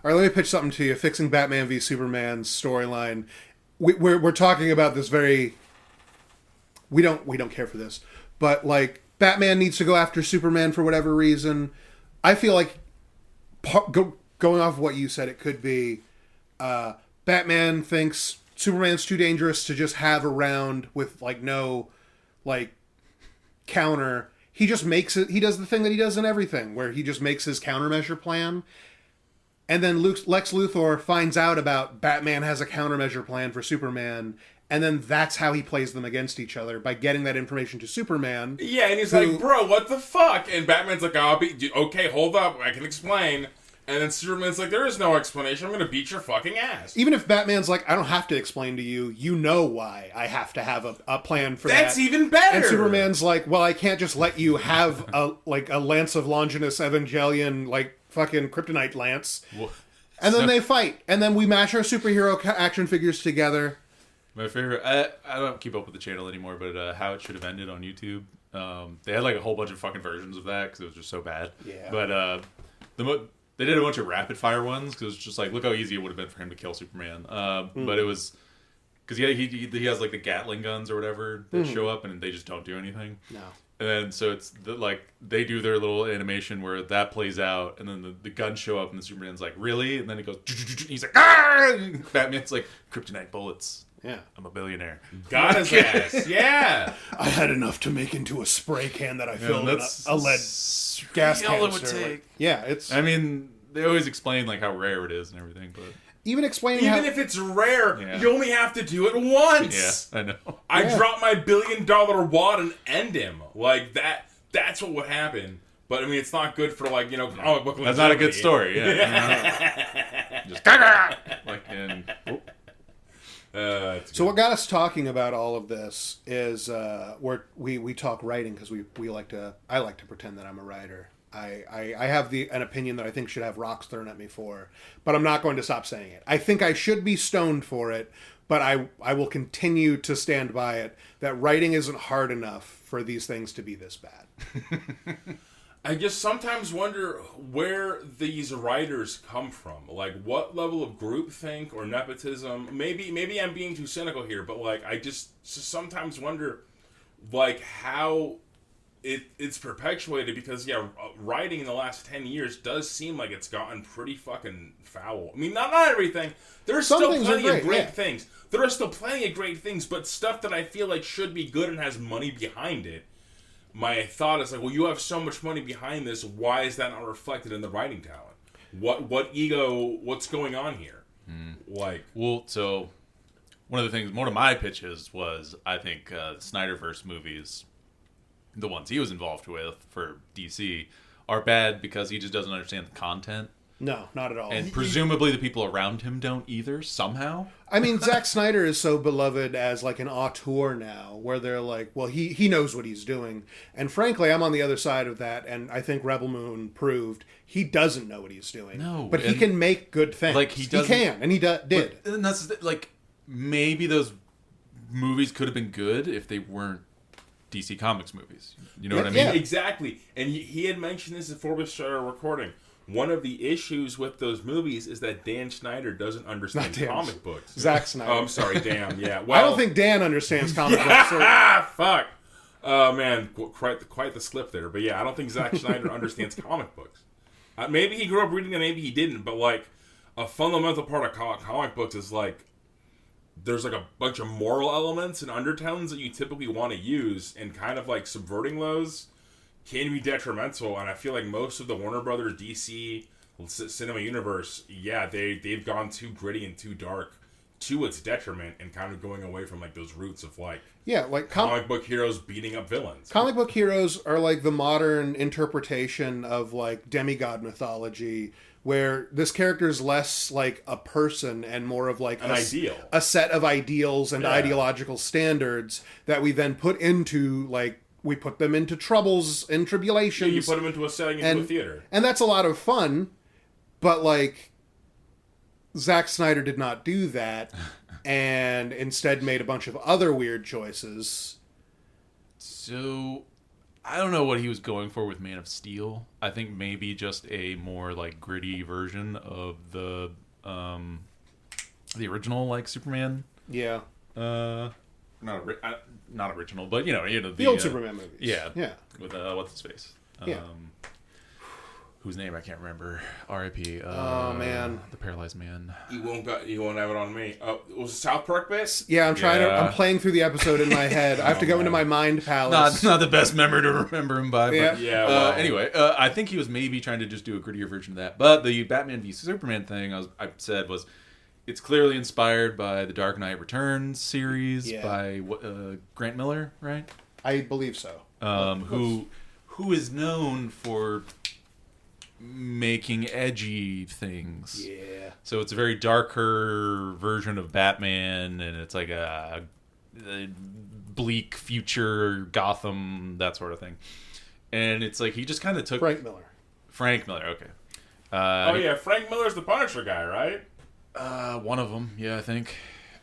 All right, let me pitch something to you. Fixing Batman v Superman storyline. We're talking about this very. We don't care for this, but like Batman needs to go after Superman for whatever reason. I feel like going off of what you said, it could be Batman thinks Superman's too dangerous to just have around with like no like counter. He just makes it. He does the thing that he does in everything, where he just makes his countermeasure plan. And then Lex Luthor finds out about Batman has a countermeasure plan for Superman, and then that's how he plays them against each other, by getting that information to Superman. Yeah, and he's like, bro, what the fuck? And Batman's like, okay, hold up, I can explain. And then Superman's like, there is no explanation, I'm gonna beat your fucking ass. Even if Batman's like, I don't have to explain to you, you know why I have to have a plan for that. That's even better! And Superman's like, well, I can't just let you have a Lance of Longinus Evangelion, like, fucking kryptonite lance. And then they fight. And then we mash our superhero action figures together. My favorite, I don't keep up with the channel anymore, but How It Should Have Ended on YouTube. They had like a whole bunch of fucking versions of that because it was just so bad. Yeah. But they did a bunch of rapid fire ones because it was just like, look how easy it would have been for him to kill Superman. But it was, because he has like the Gatling guns or whatever that show up and they just don't do anything. No. And then so it's they do their little animation where that plays out, and then the guns show up, and the Superman's like, really? And then it goes, he's like, ah! And Batman's like, kryptonite bullets. Yeah, I'm a billionaire. Got his ass. Yeah. I had enough to make into a spray can that I filled in a lead gas canister. All it would take. Yeah, it's. I mean, they always explain like how rare it is and everything, but even explaining how... if it's rare, you only have to do it once. Yeah, I know. I drop my $1 billion wad and end him. Like, that's what would happen. But, I mean, it's not good for, like, comic book. That's not a good story, yeah. Just, like, and... So what got us talking about all of this is we talk writing because I like to pretend that I'm a writer. I have an opinion that I think should have rocks thrown at me for, but I'm not going to stop saying it. I think I should be stoned for it, but I will continue to stand by it, that writing isn't hard enough for these things to be this bad. I just sometimes wonder where these writers come from. Like, what level of groupthink or nepotism? Maybe I'm being too cynical here, but, like, I just sometimes wonder, like, how it's perpetuated, because, writing in the last 10 years does seem like it's gotten pretty fucking foul. I mean, not everything. There's still plenty of great things. There are still plenty of great things, but stuff that I feel like should be good and has money behind it. My thought is like, well, you have so much money behind this. Why is that not reflected in the writing talent? What ego? What's going on here? So one of my pitches was, I think Snyderverse movies, the ones he was involved with for DC, are bad because he just doesn't understand the content. No, not at all. And presumably the people around him don't either, somehow. I mean, Zack Snyder is so beloved as like an auteur now, where they're like, well, he knows what he's doing. And frankly, I'm on the other side of that, and I think Rebel Moon proved he doesn't know what he's doing. No. But he can make good things. Like he can, and he did. But, and that's, like, maybe those movies could have been good if they weren't DC Comics movies. You know what I mean? Yeah, exactly. And he had mentioned this before we started recording. One of the issues with those movies is that Dan Schneider doesn't understand comic books. Zack Snyder. Oh, I'm sorry, Dan. Yeah. Well, I don't think Dan understands comic books. So. Fuck. Oh, man. Quite the slip there. But yeah, I don't think Zack Snyder understands comic books. Maybe he grew up reading them, maybe he didn't. But, like, a fundamental part of comic books is, like, there's, like, a bunch of moral elements and undertones that you typically want to use, and kind of, like, subverting those can be detrimental. And I feel like most of the Warner Brothers DC cinema universe, they've gone too gritty and too dark to its detriment, and kind of going away from like those roots of like comic book heroes beating up villains. Comic book heroes are like the modern interpretation of like demigod mythology, where this character is less like a person and more of like a set of ideals and ideological standards that we then put into like. We put them into troubles and tribulations. Yeah, you put them into a setting, into a theater. And that's a lot of fun, but, like, Zack Snyder did not do that, and instead made a bunch of other weird choices. So, I don't know what he was going for with Man of Steel. I think maybe just a more like gritty version of the original like Superman. Yeah. Not original, but you know The old Superman movies. Yeah. Yeah. With what's his face? Yeah. Whose name I can't remember. R.I.P. Oh man, the paralyzed man. You won't have it on me. Was it South Park base? Yeah, I'm playing through the episode in my head. I have to go into my mind palace. Not the best memory to remember him by. Yeah. But, Yeah. Well, anyway, I think he was maybe trying to just do a grittier version of that. But the Batman v Superman thing I said was, it's clearly inspired by the Dark Knight Returns series by Grant Miller, right? I believe so. Who is known for making edgy things. Yeah. So it's a very darker version of Batman, and it's like a bleak future Gotham, that sort of thing. And it's like he just kind of took Frank Miller, okay. Frank Miller's the Punisher guy, right? One of them, yeah, I think.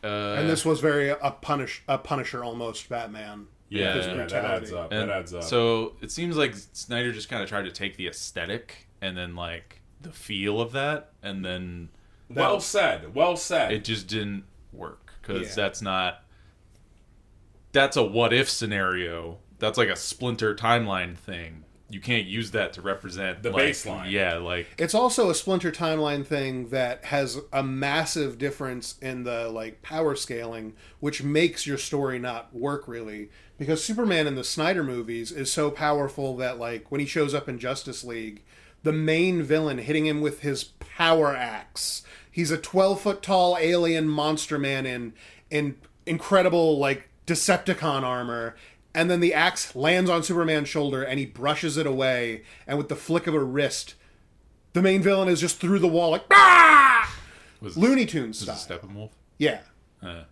and this was very a Punisher almost Batman. Yeah, His that brutality. adds up. And That adds up. So it seems like Snyder just kind of tried to take the aesthetic and then like the feel of that, and then Well said. Well said. it just didn't work because Yeah. that's a what if scenario. That's like a splinter timeline thing. You can't use that to represent The like, baseline. Yeah, like It's also a splinter timeline thing that has a massive difference in the like power scaling, which makes your story not work really. Because Superman in the Snyder movies is so powerful that like when he shows up in Justice League, the main villain hitting him with his power axe. He's a 12-foot tall alien monster man in incredible like Decepticon armor. And then the axe lands on Superman's shoulder and he brushes it away. And with the flick of a wrist, the main villain is just through the wall like, ah! Looney Tunes style. was it Steppenwolf. Yeah. Yeah.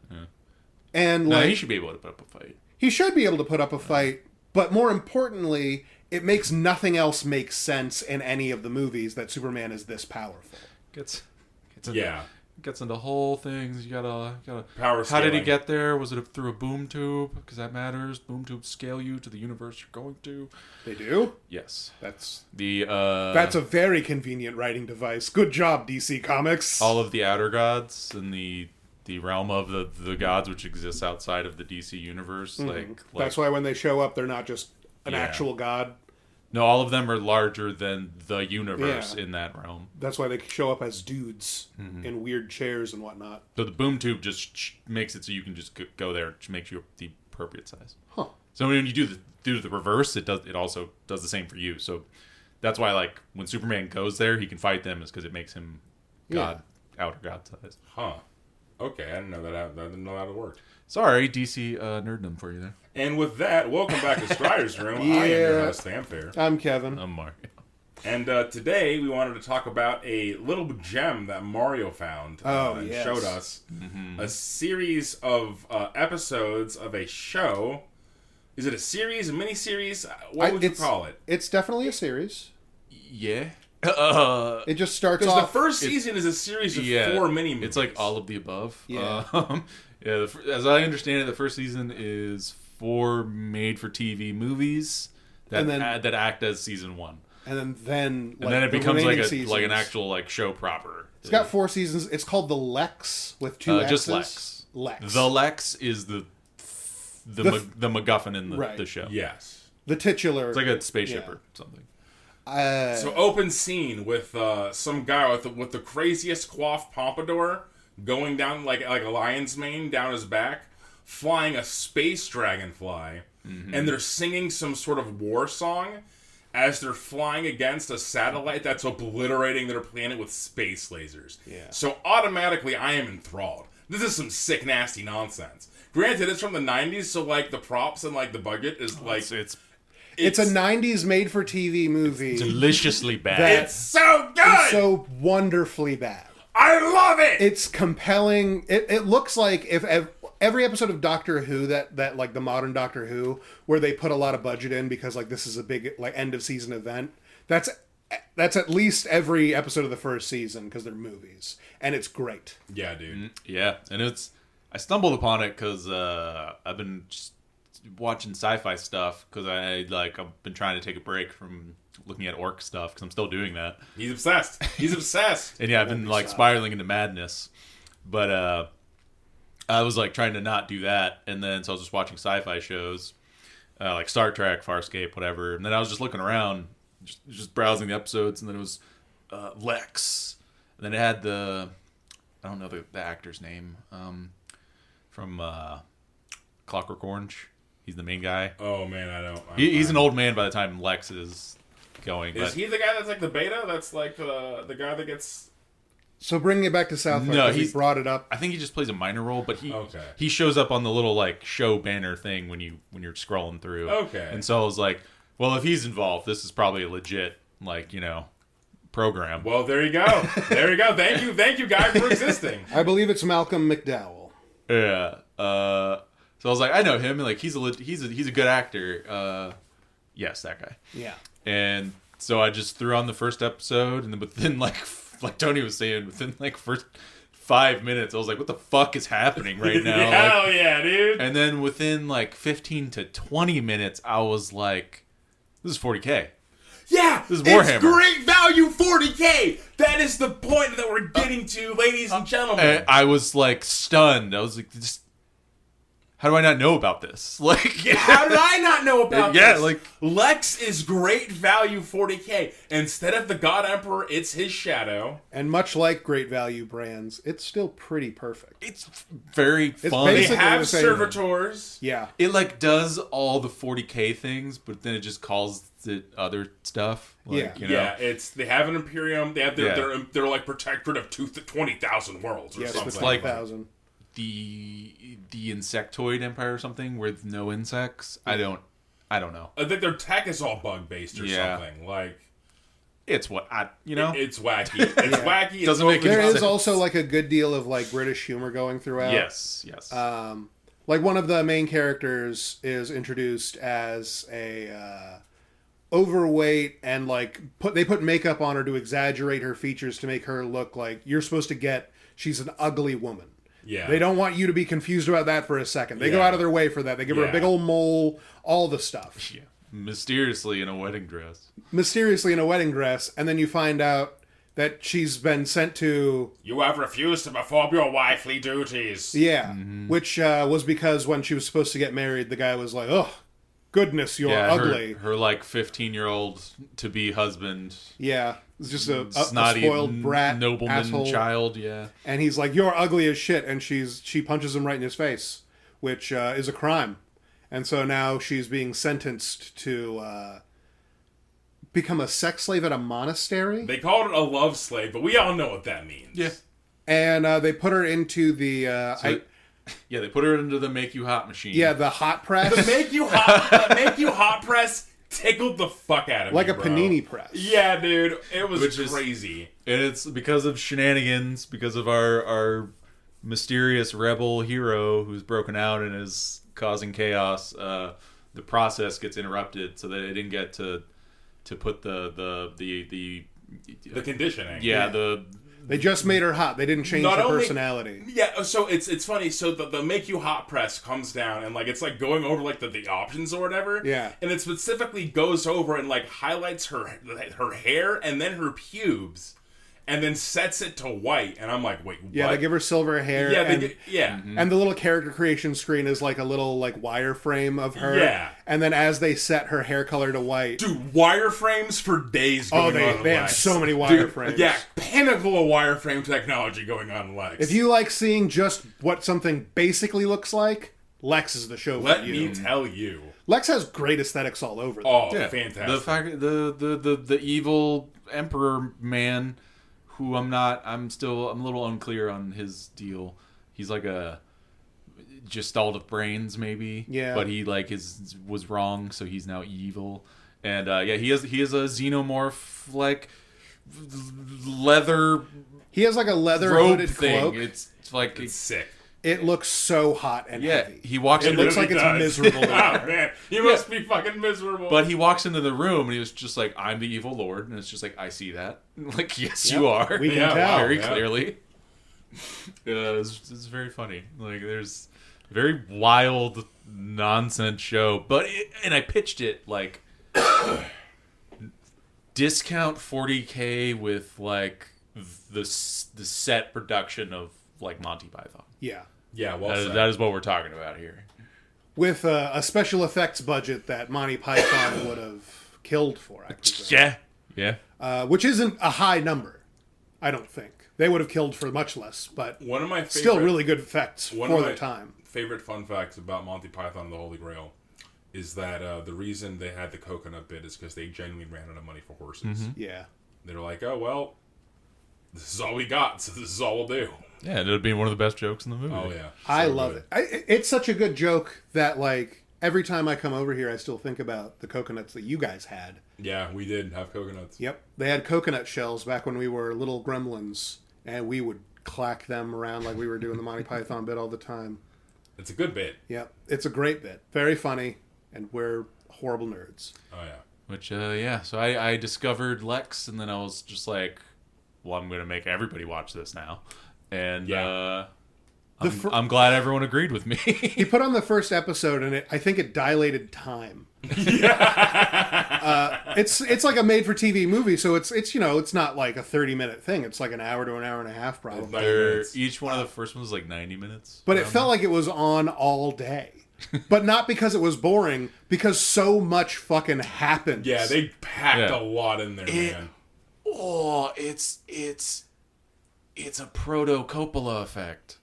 And No, like, he should be able to put up a fight. he should be able to put up a fight. But more importantly, it makes nothing else make sense in any of the movies that Superman is this powerful. Gets into whole things. You gotta. Power How did he scaling. get there? Was it through a boom tube? Because that matters. Boom tubes scale you to the universe you're going to. They do? Yes. That's That's a very convenient writing device. Good job, DC Comics. all of the outer gods and the realm of the gods which exists outside of the DC universe. Like That's why when they show up, they're not just an Yeah. actual god. no, all of them are larger than the universe Yeah. in that realm. That's why they show up as dudes in weird chairs and whatnot. So the boom tube just makes it so you can just go there, which makes you the appropriate size. Huh. So when you do the reverse, it also does the same for you. So that's why like when Superman goes there, he can fight them, is because it makes him outer god size. Huh. Okay, I didn't know that. I didn't know how it worked. Sorry, DC nerddom for you there. And with that, welcome back to Scryer's Room. I am your Yeah. host, Famfare. I'm Kevin. I'm Mario. And today we wanted to talk about a little gem that Mario found and yes. showed us. A series of episodes of a show. Is it a series, a mini-series? What would you call it? It's definitely a series. Yeah. It just starts Because the off. first season is a series of 4 mini-movies. It's like all of the above. Yeah. As I understand it, the first season is 4 made-for-TV movies that And then- that act as season 1, and then and then it becomes like seasons. an actual like show proper. It's got 4 seasons. It's called the Lexx with 2 X's. Just Lexx. Lexx. The Lexx is the MacGuffin in the show. Yes. The titular. It's like a spaceship Yeah. or something. So open scene with some guy with the craziest coiffed pompadour going down like a lion's mane down his back, flying a space dragonfly, and they're singing some sort of war song as they're flying against a satellite that's obliterating their planet with space lasers. Yeah. So automatically I am enthralled. This is some sick, nasty nonsense. Granted, it's from the 90s, so like the props and like the budget is like... It's a 90s made-for-TV movie. Deliciously bad. It's so good! It's so wonderfully bad. I love it! It's compelling. It looks like if every episode of Doctor Who that like the modern Doctor Who, where they put a lot of budget in because like this is a big like end of season event. That's at least every episode of the first season because they're movies, and it's great. Yeah, dude. Yeah, and I stumbled upon it because I've been just watching sci-fi stuff because I've been trying to take a break from looking at orc stuff because I'm still doing that. He's obsessed. He's obsessed. And yeah, I've been like spiraling into madness. But I was like trying to not do that, and then so I was just watching sci-fi shows like Star Trek, Farscape, whatever. And then I was just looking around, just browsing the episodes, and then it was Lexx, and then it had I don't know the actor's name from Clockwork Orange. He's the main guy. Oh man, I don't. He's an old man by the time Lexx is going. Is he the guy that's like the beta? That's like the guy that gets. So bringing it back to South Park, No, he brought it up. I think he just plays a minor role, but he shows up on the little like show banner thing when you're scrolling through. Okay. And so I was like, well, if he's involved, this is probably a legit program. Well, there you go. There you go. Thank you, guy, for existing. I believe it's Malcolm McDowell. Yeah. So I was like, I know him. And like he's a good actor. Yes, that guy. Yeah. And so I just threw on the first episode, and then within like Tony was saying, within like first 5 minutes, I was like, what the fuck is happening right now? Hell yeah, dude. And then within like 15 to 20 minutes, I was like, this is 40K. Yeah, this is Warhammer. It's great value 40K. That is the point that we're getting to, ladies and gentlemen. And I was like stunned. I was like, how do I not know about this? Like, how did I not know about this? Yeah, like Lexx is great value 40K. Instead of the God Emperor, it's his shadow. And much like great value brands, it's still pretty perfect. It's very fun. They have servitors. Yeah. It like does all the 40K things, but then it just calls it other stuff. Like, yeah. They have an Imperium. They have they're like protectorate of 20,000 worlds or something. It's like 20,000. The insectoid empire or something with no insects. I don't know. I think their tech is all bug based or something. Like it's what it's wacky. It's wacky. Doesn't make there sense. is also like a good deal of like British humor going throughout. Yes. Like one of the main characters is introduced as a overweight and like they put makeup on her to exaggerate her features to make her look like you're supposed to get she's an ugly woman. Yeah. They don't want you to be confused about that for a second. They go out of their way for that. They give her a big old mole, all the stuff. Yeah. Mysteriously in a wedding dress. And then you find out that she's been sent to... You have refused to perform your wifely duties. Yeah, which was because when she was supposed to get married, the guy was like, oh, goodness, you're ugly. Her like 15-year-old to-be husband. Yeah, it's just a snotty, spoiled brat, nobleman asshole child. Yeah, and he's like, "You're ugly as shit," and she punches him right in his face, which is a crime, and so now she's being sentenced to become a sex slave at a monastery. They called it a love slave, but we all know what that means. Yeah, and they put her into the they put her into the make you hot machine. Yeah, the hot press. The make you hot press tickled the fuck out of me, like a bro. panini press. Yeah, dude, it was crazy. And it's because of shenanigans, because of our mysterious rebel hero who's broken out and is causing chaos. The process gets interrupted, so that it didn't get to put the conditioning. Yeah, They just made her hot. They didn't change her personality. Yeah, so it's funny. So the make you hot press comes down and like it's like going over like the options or whatever. Yeah. And it specifically goes over and like highlights her hair and then her pubes, and then sets it to white. And I'm like, wait, what? Yeah, they give her silver hair. Yeah, and the little character creation screen is like a little like wireframe of her. Yeah. And then as they set her hair color to white, dude, wireframes for days. Going on they have so many wireframes. Yeah, pinnacle of wireframe technology going on in Lexx. If you like seeing just what something basically looks like, Lexx is the show for you. Let me tell you, Lexx has great aesthetics all over. Oh, yeah. Fantastic! The fact the evil emperor man, who I'm a little unclear on his deal. He's like a gestalt of brains, maybe. Yeah. But he like was wrong, so he's now evil. And he is a xenomorph like leather. He has like a leather robe hooded thing. cloak. It's like it's sick. It looks so hot and heavy. He walks. It looks like it's miserable. Oh man, you must be fucking miserable. But he walks into the room and he was just like, "I'm the evil lord," and it's just like, "I see that." Like, yes, you are. We can tell very clearly. It's very funny. Like, there's very wild nonsense show. And I pitched it like discount 40K with like the set production of like Monty Python. Yeah. Yeah, well That is what we're talking about here. With a special effects budget that Monty Python would have killed for, I presume. Yeah. Which isn't a high number, I don't think. They would have killed for much less, but one of my favorite, still really good effects for their time. Favorite fun facts about Monty Python and the Holy Grail is that the reason they had the coconut bit is because they genuinely ran out of money for horses. Mm-hmm. Yeah. They were like, oh, well, this is all we got, so this is all we'll do. Yeah, it ended up being one of the best jokes in the movie. Oh, yeah. I love it. It's such a good joke that, like, every time I come over here, I still think about the coconuts that you guys had. Yeah, we did have coconuts. Yep. They had coconut shells back when we were little gremlins, and we would clack them around like we were doing the Monty Python bit all the time. It's a good bit. Yep. It's a great bit. Very funny, and we're horrible nerds. Oh, yeah. Which, yeah. So I discovered Lexx, and then I was just like, well, I'm going to make everybody watch this now. And Yeah. I'm glad everyone agreed with me. He put on the first episode, and I think it dilated time. It's like a made-for-TV movie, so it's it's not like a 30-minute thing. It's like an hour to an hour and a half, probably. Each one of the first ones was like 90 minutes. But it felt like it was on all day. But not because it was boring, because so much fucking happens. Yeah, they packed a lot in there, man. Oh, it's a proto Coppola effect.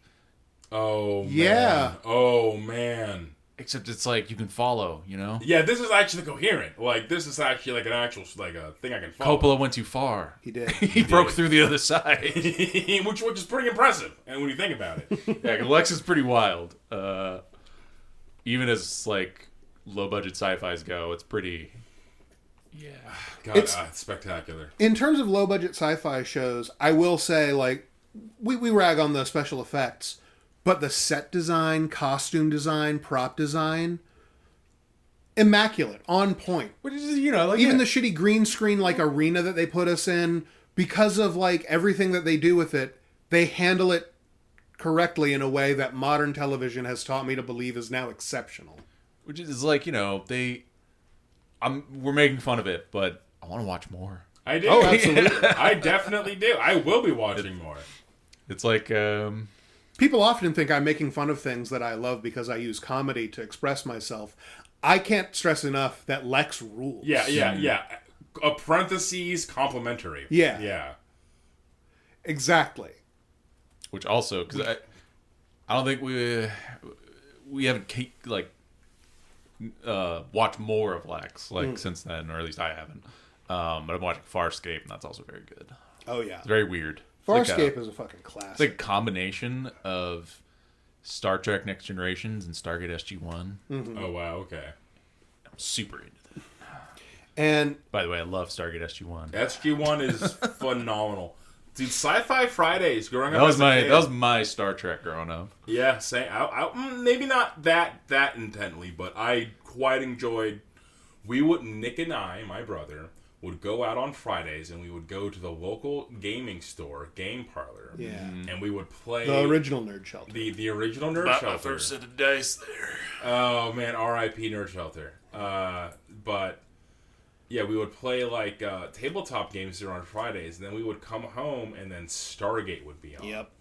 Oh, man. Yeah. Oh, man. Except it's like you can follow, you know? Yeah, this is actually coherent. Like, this is actually like an actual, like a thing I can follow. Coppola went too far. He did. He broke through the other side. which is pretty impressive, and when you think about it. Yeah, 'cause Lexx is pretty wild. Even as, like, low-budget sci-fis go, it's pretty... Yeah. God, it's spectacular. In terms of low-budget sci-fi shows, I will say, like, we rag on the special effects, but the set design, costume design, prop design, immaculate, on point. Which is, like... Even the shitty green screen, like, arena that they put us in, because of, like, everything that they do with it, they handle it correctly in a way that modern television has taught me to believe is now exceptional. Which is like, we're making fun of it, but I want to watch more. I do. Oh, absolutely. I definitely do. I will be watching more. It's like, People often think I'm making fun of things that I love because I use comedy to express myself. I can't stress enough that Lexx rules. Yeah. A parentheses complimentary. Yeah. Yeah. Exactly. which also, because I don't think we haven't watched more of Lexx since then, or at least I haven't. But I'm watching Farscape, and that's also very good. Oh yeah, it's very weird. Farscape is a fucking classic. It's like a combination of Star Trek Next Generations and Stargate SG-1. Mm-hmm. Oh wow, okay. I'm super into that. And by the way, I love Stargate SG-1. SG-1 is phenomenal. Dude, Sci-Fi Fridays growing up. That was my Star Trek growing up. Yeah, maybe not that intently, but I quite enjoyed. Nick and I, my brother, would go out on Fridays and we would go to the local gaming store, Game Parlor. Yeah. And we would play the original Nerd Shelter. The original Nerd Shelter. My first set of dice there. Oh man, R.I.P. Nerd Shelter. But yeah, we would play like tabletop games there on Fridays, and then we would come home and then Stargate would be on. Yep.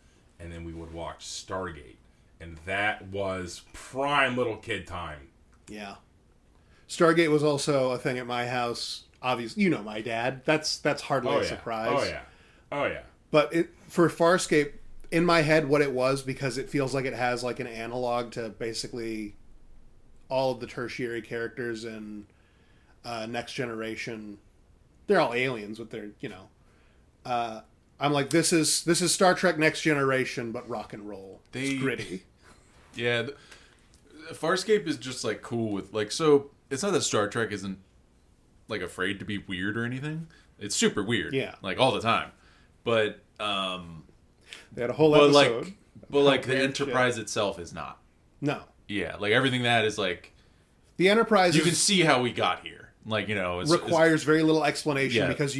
And then we would watch Stargate. And that was prime little kid time. Yeah. Stargate was also a thing at my house. Obviously, you know my dad. That's hardly a surprise. Oh yeah. But for Farscape, in my head, what it was, because it feels like it has like an analog to basically all of the tertiary characters in Next Generation. They're all aliens with their, I'm like, this is Star Trek Next Generation, but rock and roll. It's gritty. Yeah, Farscape is just like cool with so. It's not that Star Trek isn't like afraid to be weird or anything. It's super weird, like all the time. But they had a whole episode. But the Enterprise itself is not. No. Yeah, like everything that is like the Enterprise. You can see how we got here. Like requires very little explanation because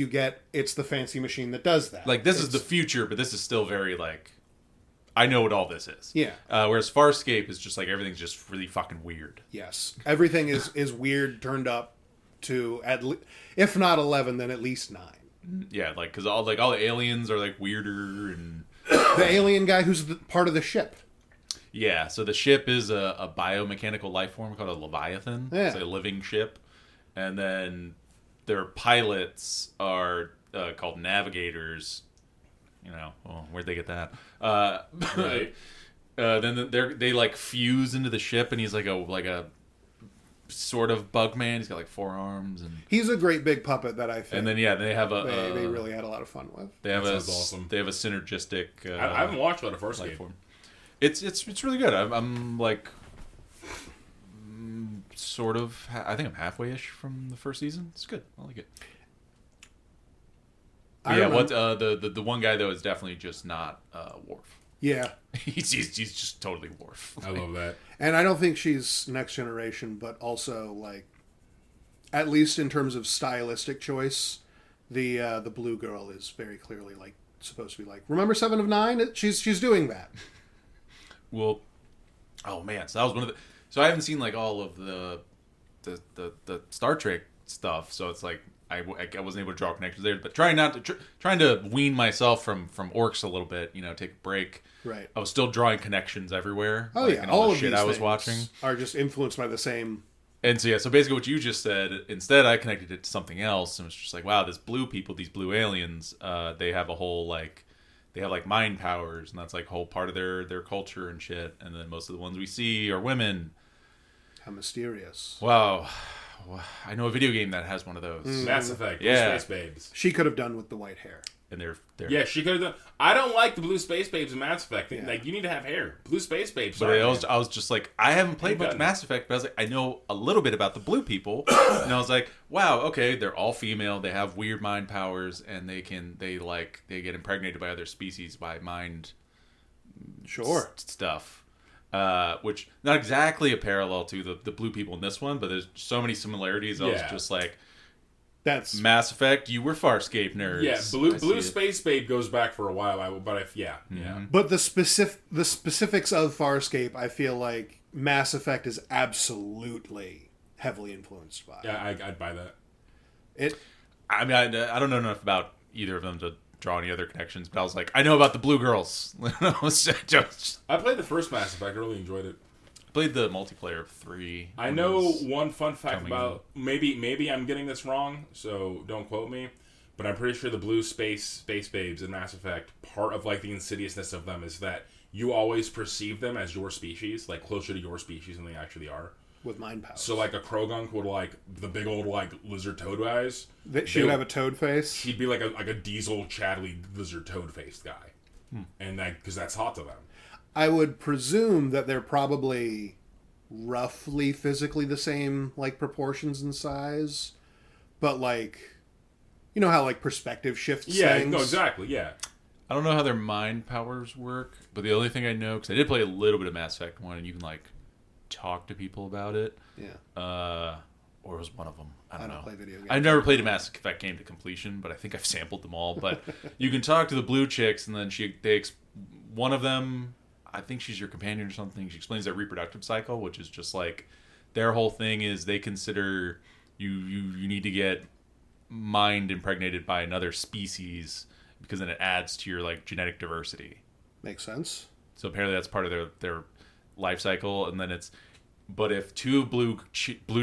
it's the fancy machine that does that. Like this is the future, but this is still very like I know what all this is. Yeah. Whereas Farscape is just like everything's just really fucking weird. Yes. Everything is weird, turned up to if not 11, then at least 9. Yeah, like because all the aliens are like weirder and the alien guy who's part of the ship. Yeah, so the ship is a biomechanical life form called a Leviathan. Yeah. It's a living ship. And then their pilots are called navigators. You know, where'd they get that? Right. Then they like fuse into the ship, and he's like a sort of bug man. He's got like 4 arms, and he's a great big puppet that I think. and then they have they really had a lot of fun with. They have That sounds awesome. They have a synergistic. I haven't watched about a first life game. form. It's really good. I'm like sort of. I think I'm halfway-ish from the first season. It's good. I like it. The one guy though is definitely just not Worf. Yeah, he's just totally Worf. I love that. and I don't think she's next generation, but also like, at least in terms of stylistic choice, the blue girl is very clearly like supposed to be like. Remember 7 of 9? She's doing that. Well, oh man, so that was one of the. So I haven't seen like all of the Star Trek stuff, so it's like I wasn't able to draw connections there. But trying to wean myself from orcs a little bit, take a break. Right. I was still drawing connections everywhere. Oh like, yeah, and all the of shit these I was things watching are just influenced by the same. And so basically what you just said, instead I connected it to something else, and it's just like, wow, these blue people, these blue aliens, they have a whole they have like mind powers, and that's like a whole part of their culture and shit. And then most of the ones we see are women. How mysterious. Wow. I know a video game that has one of those. Mass Effect. Yeah. Blue Space Babes. She could have done with the white hair. And they're Yeah, she could have done. I don't like the Blue Space Babes in Mass Effect. Like, you need to have hair. Blue Space Babes. But sorry, I was just like, I haven't played much Mass Effect, but I was like, I know a little bit about the blue people, and I was like, wow, okay, they're all female, they have weird mind powers, and they get impregnated by other species by mind Sure. stuff. Which not exactly a parallel to the blue people in this one, but there's so many similarities. I was just like, that's Mass Effect. You were Farscape nerds. Yeah, Blue Space Babe goes back for a while. Yeah. But the specifics of Farscape, I feel like Mass Effect is absolutely heavily influenced by. Yeah, I'd buy that. I mean, I don't know enough about either of them to draw any other connections, but I was like, I know about the blue girls. I played the first Mass Effect. I really enjoyed it. Played the multiplayer of 3. I know one fun fact about maybe I'm getting this wrong, so don't quote me, but I'm pretty sure the blue space babes in Mass Effect, part of like the insidiousness of them is that you always perceive them as your species, like closer to your species than they actually are. With mind powers. So like a Krogunk would like the big old like lizard toad eyes. She would have a toad face. He'd be like a diesel chattly lizard toad faced guy, and that because that's hot to them. I would presume that they're probably roughly physically the same, like, proportions and size. But, like, you know how, like, perspective shifts things? No, exactly, yeah. I don't know how their mind powers work, but the only thing I know, because I did play a little bit of Mass Effect 1, and you can, like, talk to people about it. Yeah. Or it was one of them. I don't know. Play video games. I've never played a Mass Effect game to completion, but I think I've sampled them all. But you can talk to the blue chicks, and then one of them, I think she's your companion or something. She explains their reproductive cycle, which is just like their whole thing is they consider you need to get mind impregnated by another species because then it adds to your like genetic diversity. Makes sense. So apparently that's part of their life cycle, and then but if two blue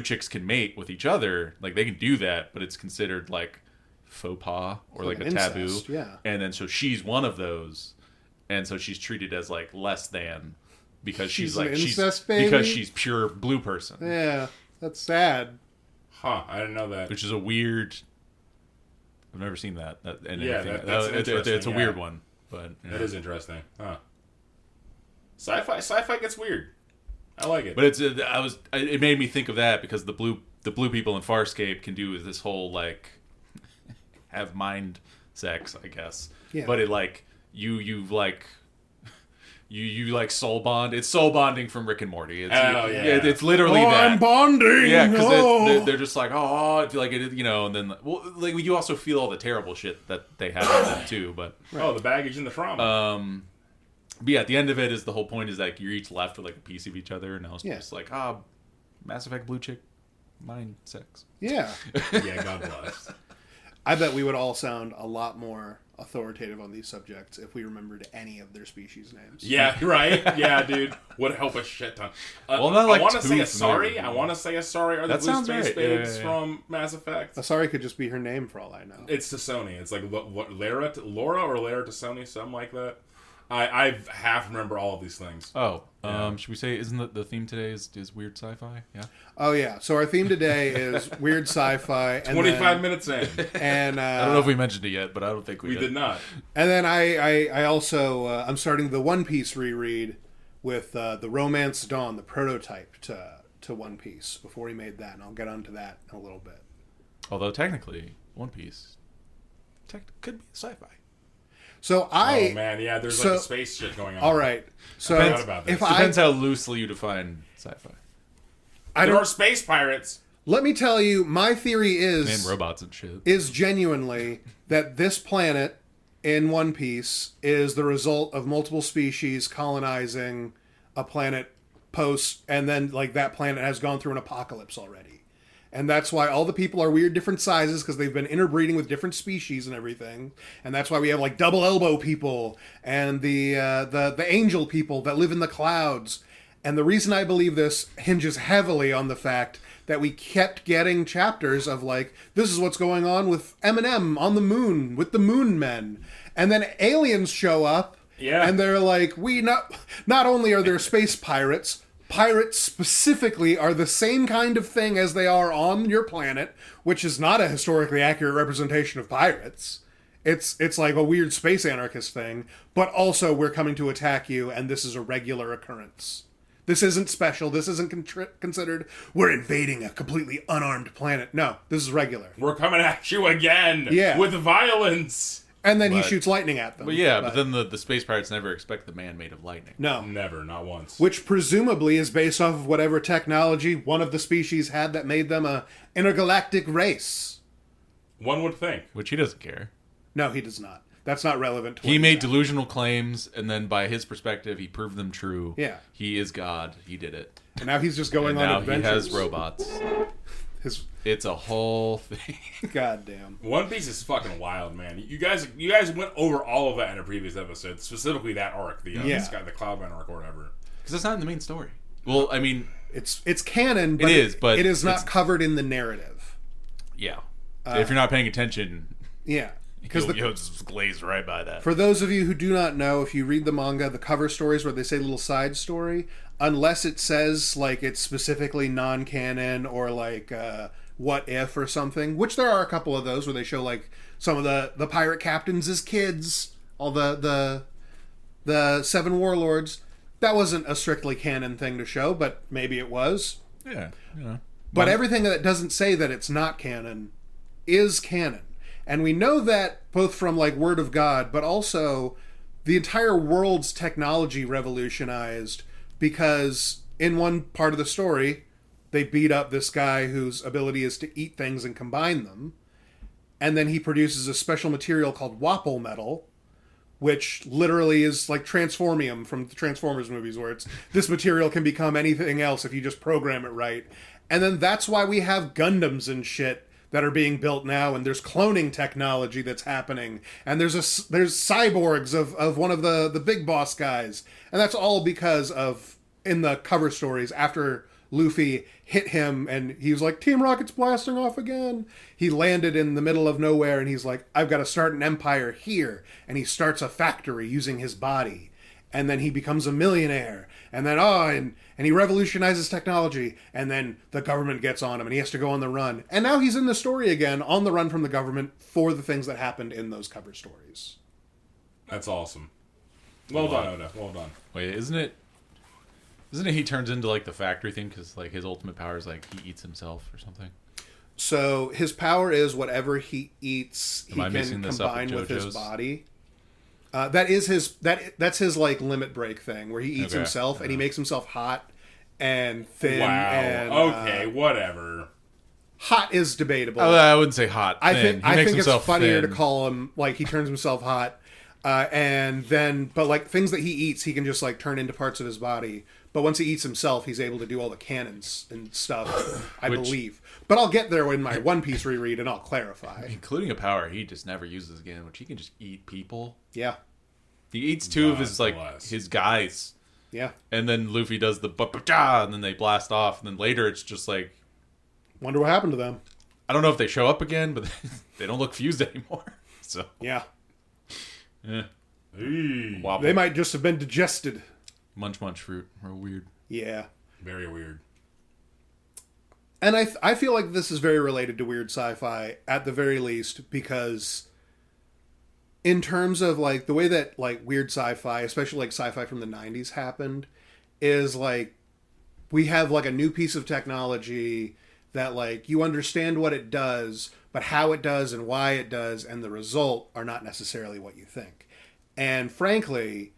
chicks can mate with each other, like they can do that, but it's considered like faux pas or like a incest, taboo. Yeah. And then so she's one of those. And so she's treated as like less than because she's like an incest baby? Because she's pure blue person. Yeah, that's sad. Huh? I didn't know that. Which is a weird. I've never seen that. It's a weird one, but that is interesting. Huh? Sci-fi gets weird. I like it. But it made me think of that because the blue people in Farscape can do this whole like have mind sex, I guess. Yeah. But it like. You like soul bond. It's soul bonding from Rick and Morty. It's literally that. I'm bonding. Yeah, because they're just like like it, and then like you also feel all the terrible shit that they have in them too. But the baggage and the trauma. But yeah, at the end of it is the whole point is like you're each left with like a piece of each other, and now it's Yeah. just like Mass Effect blue chick, mind sex. Yeah. Yeah, God bless. I bet we would all sound a lot more authoritative on these subjects if we remembered any of their species names. Yeah, right? Yeah, dude. Would help a shit ton. Well, not like I want to say too Asari. familiar. I want to say Asari are the That blue sounds space right. babes Yeah. from Mass Effect. Asari could just be her name for all I know. It's Tassoni. It's like Laura or Lara Tassoni, something like that. I half remember all of these things. Oh, Yeah. should we say? Isn't the theme today is weird sci-fi? Yeah. Oh yeah. So our theme today is weird sci-fi. And 25 minutes in. And I don't know if we mentioned it yet, but I don't think we We did not. And then I also I'm starting the One Piece reread with the Romance Dawn, the prototype to One Piece before he made that, and I'll get onto that in a little bit. Although technically, One Piece could be sci-fi. So Oh man, yeah. There's like a space shit going on. All right. So I forgot about this. if Depends how loosely you define sci-fi. There are space pirates. Let me tell you, my theory is And robots and shit. is genuinely that this planet in One Piece is the result of multiple species colonizing a planet post, and then like that planet has gone through an apocalypse already. And that's why all the people are weird different sizes, because they've been interbreeding with different species and everything. And that's why we have like double elbow people and the angel people that live in the clouds. And the reason I believe this hinges heavily on the fact that we kept getting chapters of like, this is what's going on with Eminem on the moon with the Moon Men. And then aliens show up. Yeah. And they're like, not only are there space pirates specifically are the same kind of thing as they are on your planet, which is not a historically accurate representation of pirates. It's like a weird space anarchist thing, but also we're coming to attack you, and this is a regular occurrence. This isn't special. This isn't considered we're invading a completely unarmed planet. No, this is regular. We're coming at you again. Yeah. With violence. And then he But- shoots lightning at them. But yeah, but then the space pirates never expect the man made of lightning. No. Never, not once. Which presumably is based off of whatever technology one of the species had that made them a intergalactic race. One would think. Which he doesn't care. No, he does not. That's not relevant to what He made he's at. delusional claims, and then by his perspective, he proved them true. Yeah. He is God. He did it. And now he's just going And on now adventures. he has robots. His It's a whole thing. goddamn. One Piece is fucking wild, man. You guys went over all of that in a previous episode, specifically that arc, the Cloudman arc or whatever. Because it's not in the main story. Well, I mean, It's canon, but but it is not it's- covered in the narrative. yeah. If you're not paying attention, Yeah. Because you'll just glaze right by that. for those of you who do not know, if you read the manga, the cover stories where they say little side story, unless it says like it's specifically non-canon or like what if or something, which there are a couple of those where they show like some of the pirate captains as kids, all the seven warlords. That wasn't a strictly canon thing to show, but maybe it was. Yeah. You know. But everything that doesn't say that it's not canon is canon. And we know that both from like Word of God, but also the entire world's technology revolutionized because in one part of the story, they beat up this guy whose ability is to eat things and combine them. And then he produces a special material called Wapple metal, which literally is like Transformium from the Transformers movies, where it's this material can become anything else if you just program it right. And then that's why we have Gundams and shit that are being built now, and there's cloning technology that's happening, and there's cyborgs of one of the big boss guys, and that's all because of, in the cover stories, after Luffy hit him and he was like, Team Rocket's blasting off again, he landed in the middle of nowhere and he's like, I've got to start an empire here, and he starts a factory using his body, and then he becomes a millionaire, and then and he revolutionizes technology, and then the government gets on him and he has to go on the run, and now he's in the story again on the run from the government for the things that happened in those cover stories. That's awesome. Well done, Oda. Well done. Wait, isn't it he turns into like the factory thing because like his ultimate power is like he eats himself or something? So his power is whatever he eats, Am I he mixing can this up combine with with his JoJo's? body. That's his like limit break thing where he eats Okay. himself and he makes himself hot and thin. Wow. And, Okay, whatever. hot is debatable. Oh, I wouldn't say hot. I Thin. think He makes it's himself funnier thin. to call him like he turns himself hot. And then, but like things that he eats, he can just like turn into parts of his body. But once he eats himself, he's able to do all the cannons and stuff, I believe. But I'll get there in my One Piece reread, and I'll clarify. Including a power he just never uses again, which he can just eat people. Yeah. He eats two of his his guys. Yeah. And then Luffy does the ba-ba-da, and then they blast off, and then later it's just like, wonder what happened to them. I don't know if they show up again, but they don't look fused anymore. So yeah. Wobble. They might just have been digested. Munch fruit. Real weird. Yeah. Very weird. And I feel like this is very related to weird sci-fi at the very least, because in terms of like the way that like weird sci-fi, especially like sci-fi from the 90s happened, is like we have like a new piece of technology that like you understand what it does, but how it does and why it does and the result are not necessarily what you think. And frankly,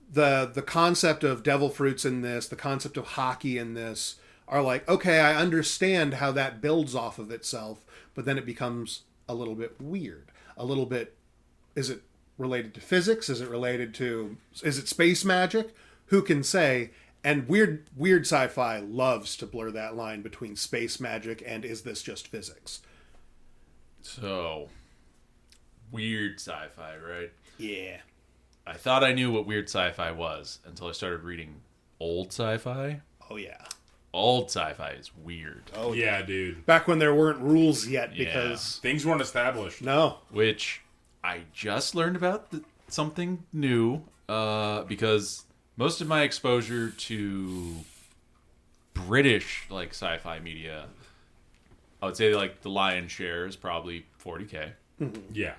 the concept of devil fruits in this, the concept of hockey in this are like, okay, I understand how that builds off of itself, but then it becomes a little bit weird. A little bit, is it related to physics? Is it space magic? Who can say? And weird sci-fi loves to blur that line between space magic and is this just physics? So, weird sci-fi, right? Yeah. I thought I knew what weird sci-fi was until I started reading old sci-fi. Oh, yeah. Old sci-fi is weird. Oh, yeah, dude. Back when there weren't rules yet, because... Things weren't established. No. Which I just learned about something new, because most of my exposure to British like sci-fi media, I would say like the lion's share is probably 40K. Yeah.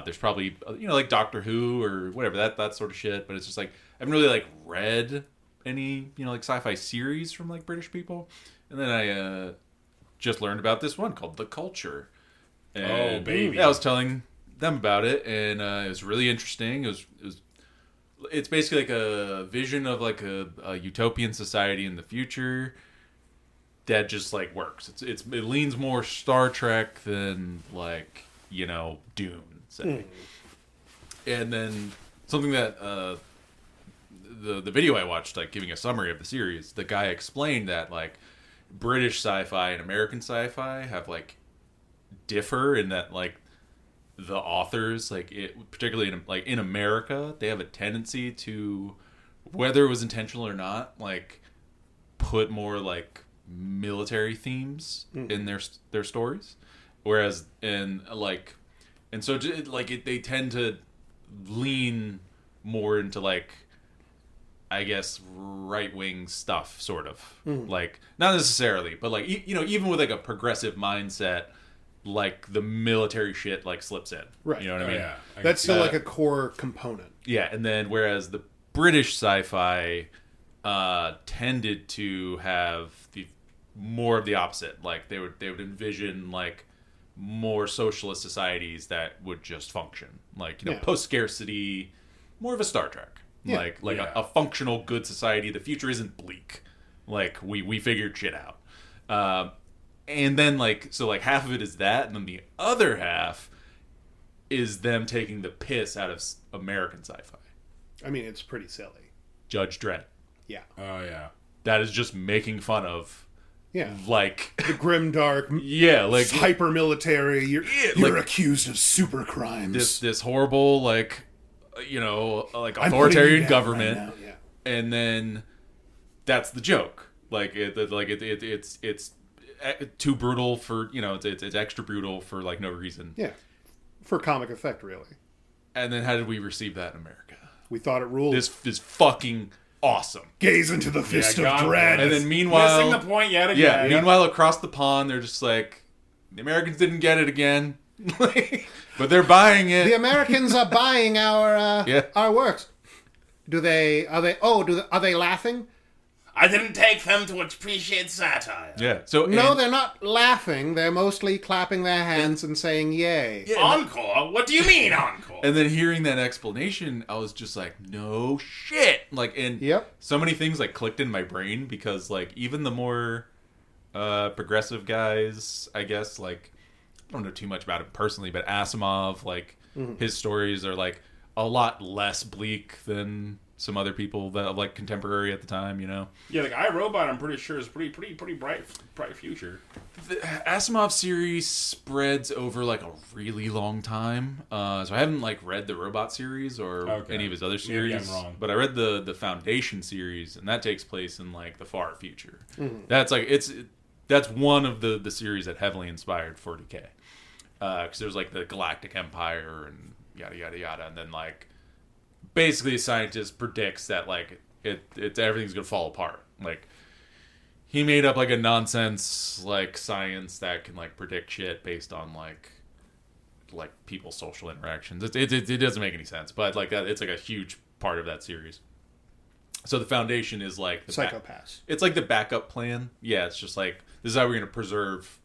There's probably like Doctor Who or whatever that sort of shit, but it's just like I haven't really like read any like sci-fi series from like British people, and then I just learned about this one called The Culture. And, oh baby! Yeah, I was telling them about it, and it was really interesting. It's basically like a vision of like a utopian society in the future that just like works. It leans more Star Trek than like Dune, say. And then something that the video I watched, like giving a summary of the series, the guy explained that like British sci-fi and American sci-fi have like differ in that like the authors, like particularly in America, they have a tendency to, whether it was intentional or not, like put more like military themes in their stories, whereas they tend to lean more into like, I guess, right-wing stuff, sort of. Like, not necessarily, but like even with like a progressive mindset, like the military shit like slips in. Right. You know what I mean? Yeah. That's still like a core component. Yeah, and then whereas the British sci-fi tended to have more of the opposite. Like they would envision like more socialist societies that would just function, like post scarcity, more of a Star Trek, like a functional good society. The future isn't bleak, like we figured shit out. And then so half of it is that, and then the other half is them taking the piss out of American sci-fi. I mean, it's pretty silly. Judge Dredd. Yeah. Oh yeah. That is just making fun of. Yeah. Like the grimdark. Yeah, like hyper military. You're accused of super crimes. This horrible like authoritarian government. Right now, and then that's the joke. Like it's too brutal for it's extra brutal for like no reason. Yeah. For comic effect, really. And then how did we receive that in America? We thought it ruled. This is fucking awesome. Gaze into the fist of dread. And then meanwhile, missing the point yet again. Yeah. Meanwhile, across the pond, they're just like, the Americans didn't get it again, but they're buying it. The Americans are buying our works. Are they laughing? I didn't take them to appreciate satire. Yeah. No, they're not laughing. They're mostly clapping their hands and saying yay. Yeah, encore? What do you mean encore? And then hearing that explanation, I was just like, no shit. Like, and so many things like clicked in my brain because like even the more progressive guys, I guess, like I don't know too much about him personally, but Asimov, like his stories are like, a lot less bleak than some other people that like contemporary at the time, you know. Yeah, like iRobot, I'm pretty sure is pretty bright future. The Asimov series spreads over like a really long time, so I haven't like read the Robot series or any of his other series. Maybe I'm wrong. But I read the Foundation series, and that takes place in like the far future. Mm-hmm. That's one of the series that heavily inspired 40K, because there's like the Galactic Empire and yada yada yada, and then like basically a scientist predicts that like it's everything's gonna fall apart. Like he made up like a nonsense like science that can like predict shit based on like people's social interactions. It doesn't make any sense, but like it's like a huge part of that series. So the Foundation is like the Psychopaths. it's like the backup plan. Yeah, it's just like this is how we're gonna preserve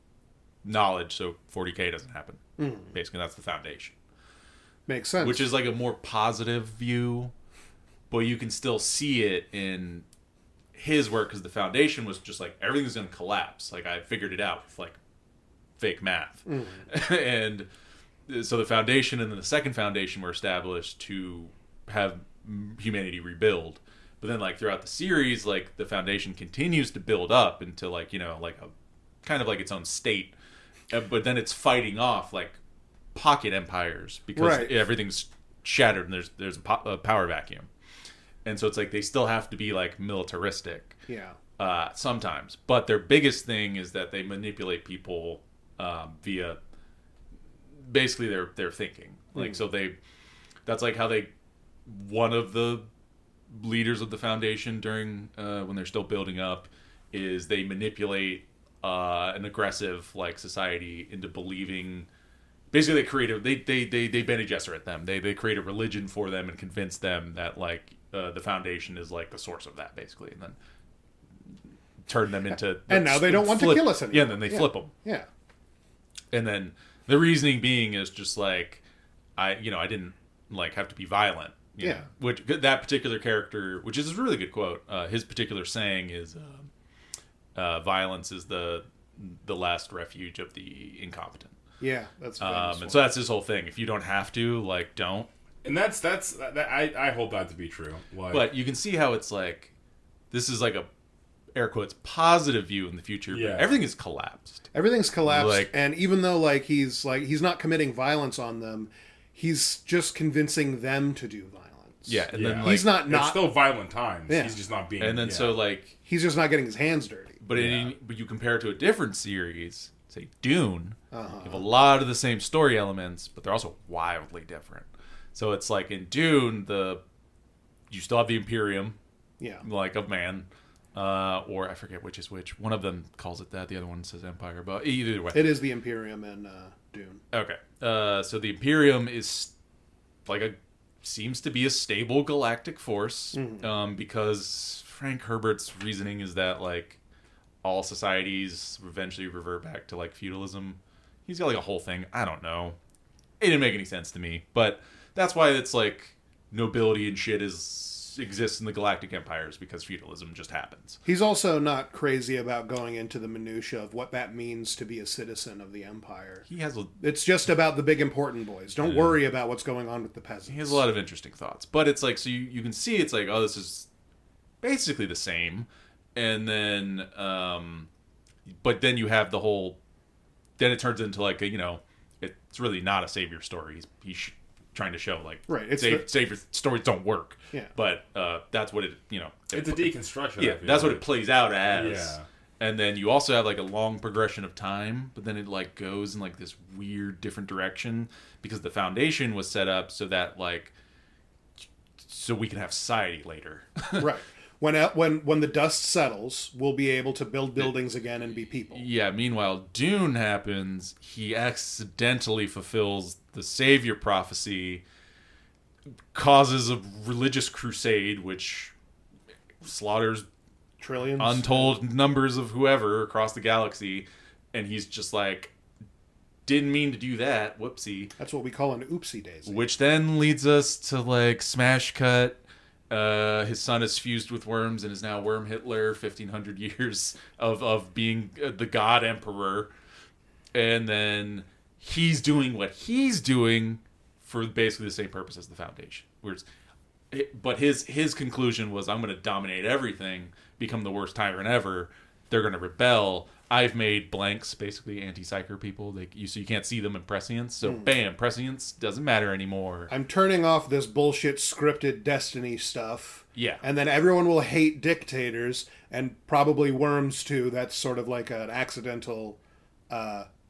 knowledge so 40K doesn't happen. Basically, that's the Foundation. Makes sense. Which is like a more positive view, but you can still see it in his work because the Foundation was just like everything's going to collapse. Like I figured it out with like fake math, and so the Foundation and then the second Foundation were established to have humanity rebuild. But then like throughout the series, like the Foundation continues to build up into like like a kind of like its own state, but then it's fighting off like pocket empires because everything's shattered and there's a power vacuum, and so it's like they still have to be like militaristic sometimes, but their biggest thing is that they manipulate people via basically their thinking. Like so that's like how one of the leaders of the Foundation during when they're still building up is they manipulate an aggressive like society into believing. Basically, they Bene Gesserit them. They create a religion for them and convince them that like the Foundation is like the source of that, basically, and then turn them into. And now they don't want to kill us anymore. Yeah, and then they flip them. Yeah, and then the reasoning being is just like I didn't like have to be violent. You know, which that particular character, which is a really good quote. His particular saying is, "Violence is the last refuge of the incompetent." Yeah, that's and so that's his whole thing. If you don't have to, like, don't. And I hold that to be true. Like, but you can see how it's like, this is like a air quotes positive view in the future. Yeah. But everything is collapsed. Everything's collapsed, Like, and even though he's not committing violence on them, he's just convincing them to do violence. Yeah, and then he's not it's still violent times. Yeah. He's just not being. And then so like he's just not getting his hands dirty. But but you compare it to a different series, say Dune. You have a lot of the same story elements, but they're also wildly different. So it's like in Dune, you still have the Imperium, like of man, or I forget which is which. One of them calls it that, the other one says Empire. But either way, it is the Imperium and Dune. Okay, so the Imperium is seems to be a stable galactic force, because Frank Herbert's reasoning is that like all societies eventually revert back to like feudalism. He's got like a whole thing. I don't know. It didn't make any sense to me, but that's why it's like nobility and shit exists in the galactic empires, because feudalism just happens. He's also not crazy about going into the minutia of what that means to be a citizen of the empire. It's just about the big important boys. Don't worry about what's going on with the peasants. He has a lot of interesting thoughts, but it's like, so you can see it's like, oh, this is basically the same, and then but then you have the whole. Then it turns into like it's really not a savior story. He's trying to show like savior stories don't work. Yeah. But that's what it it's a deconstruction. Yeah, that's what it plays out as. Yeah. And then you also have like a long progression of time, but then it like goes in like this weird different direction because the Foundation was set up so that so we can have society later. Right. When the dust settles, we'll be able to build buildings again and be people. Yeah, meanwhile, Dune happens. He accidentally fulfills the savior prophecy, causes a religious crusade, which slaughters trillions, untold numbers of whoever across the galaxy, and he's just like, didn't mean to do that, whoopsie. That's what we call an oopsie daisy. Which then leads us to like smash cut. His son is fused with worms and is now Worm Hitler. 1,500 years of being the God Emperor, and then he's doing what he's doing for basically the same purpose as the Foundation. But his conclusion was, I'm going to dominate everything, become the worst tyrant ever. They're going to rebel. I've made blanks, basically anti-psyker people. So you can't see them in prescience. So bam, prescience doesn't matter anymore. I'm turning off this bullshit scripted destiny stuff. Yeah. And then everyone will hate dictators, and probably worms too. That's sort of like an accidental.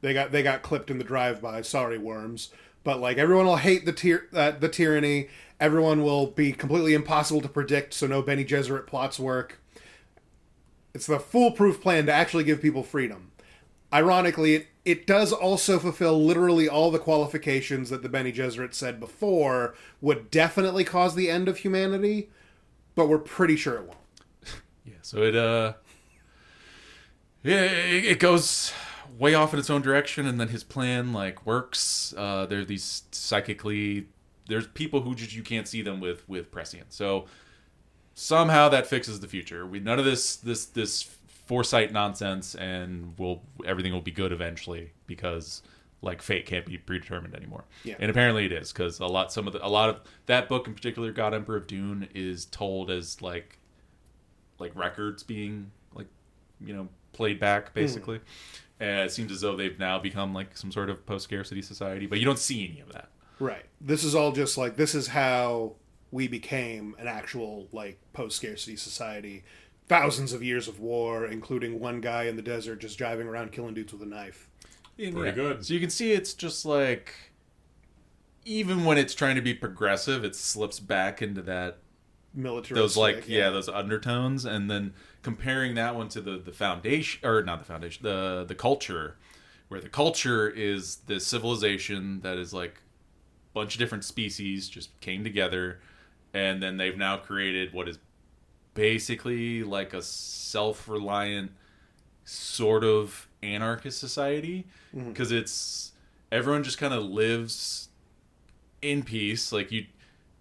They got clipped in the drive-by. Sorry, worms. But like everyone will hate the tyranny. Everyone will be completely impossible to predict, so no Bene Gesserit plots work. It's the foolproof plan to actually give people freedom. Ironically, it does also fulfill literally all the qualifications that the Bene Gesserit said before would definitely cause the end of humanity, but we're pretty sure it won't. Yeah, so it goes way off in its own direction, and then his plan like works. There are these there's people who just you can't see them with prescience. So somehow that fixes the future. None of this foresight nonsense, and everything will be good eventually because like fate can't be predetermined anymore. Yeah. And apparently it is, because a lot of that book in particular, God Emperor of Dune, is told as like records being like played back basically. And it seems as though they've now become like some sort of post-scarcity society, but you don't see any of that. Right. This is all just like, this is how we became an actual like post-scarcity society. Thousands of years of war, including one guy in the desert just driving around killing dudes with a knife. Pretty good. So you can see it's just like, even when it's trying to be progressive, it slips back into that Militaristic. those undertones, and then comparing that one to the foundation, or not the foundation, the culture, where the culture is this civilization that is like a bunch of different species just came together, and then they've now created what is basically like a self-reliant sort of anarchist society, because it's everyone just kind of lives in peace. Like they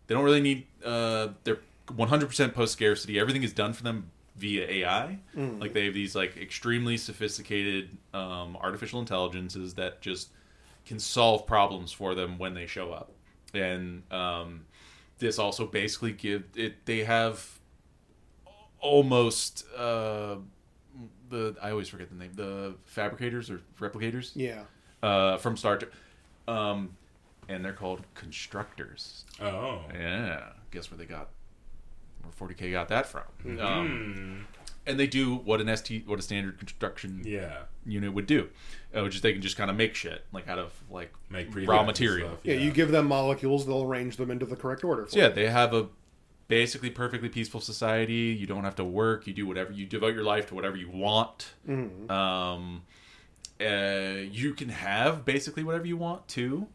don't really need they're 100% post-scarcity. Everything is done for them via AI. Like they have these like extremely sophisticated artificial intelligences that just can solve problems for them when they show up. And this also basically they have almost I always forget the name, the fabricators or replicators from Star Trek, and they're called constructors. Oh yeah, guess where 40K got that from. And they do what a standard construction unit would do, which is they can just kind of make shit like out of like make raw material. Stuff, you give them molecules, they'll arrange them into the correct order for you. They have a basically perfectly peaceful society. You don't have to work. You do whatever. You devote your life to whatever you want. You can have basically whatever you want too.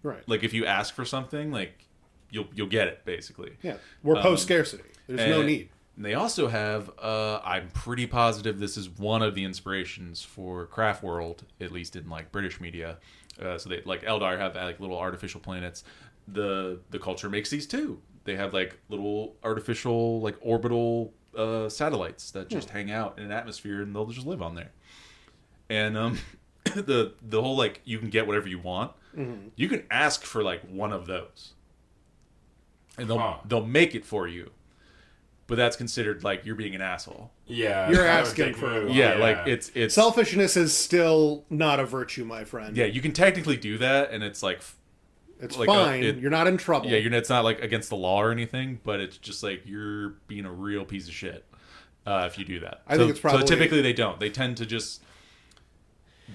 Right. Like if you ask for something, like you'll get it basically. Yeah. We're post scarcity. There's no need. And they also have, I'm pretty positive this is one of the inspirations for Craft World, at least in like British media. So they like Eldar have like little artificial planets. The culture makes these too. They have like little artificial like orbital satellites that just hang out in an atmosphere, and they'll just live on there. And the whole like you can get whatever you want. You can ask for like one of those, and they'll make it for you. But that's considered like you're being an asshole. Yeah, you're asking for like it's selfishness is still not a virtue, my friend. Yeah, you can technically do that, and it's like it's like fine. You're not in trouble. Yeah, it's not like against the law or anything, but it's just like you're being a real piece of shit if you do that. I think it's probably so. Typically, they don't. They tend to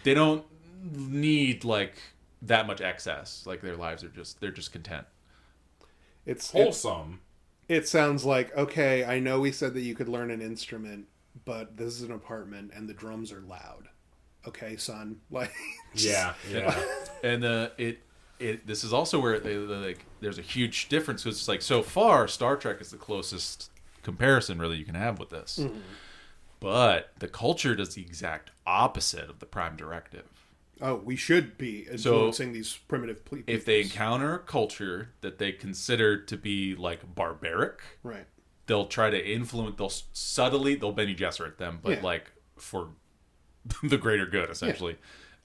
they don't need like that much excess. Like their lives are they're just content. It's wholesome. It sounds like, okay, I know we said that you could learn an instrument, but this is an apartment and the drums are loud. Okay, son. Like, yeah. And this is also where like there's a huge difference, because it's like so far Star Trek is the closest comparison really you can have with this. But the culture does the exact opposite of the Prime Directive. Oh, we should be influencing these primitive peoples. If they encounter a culture that they consider to be like barbaric, right, they'll try to influence. They'll Bene Gesserit them, but like for the greater good, essentially.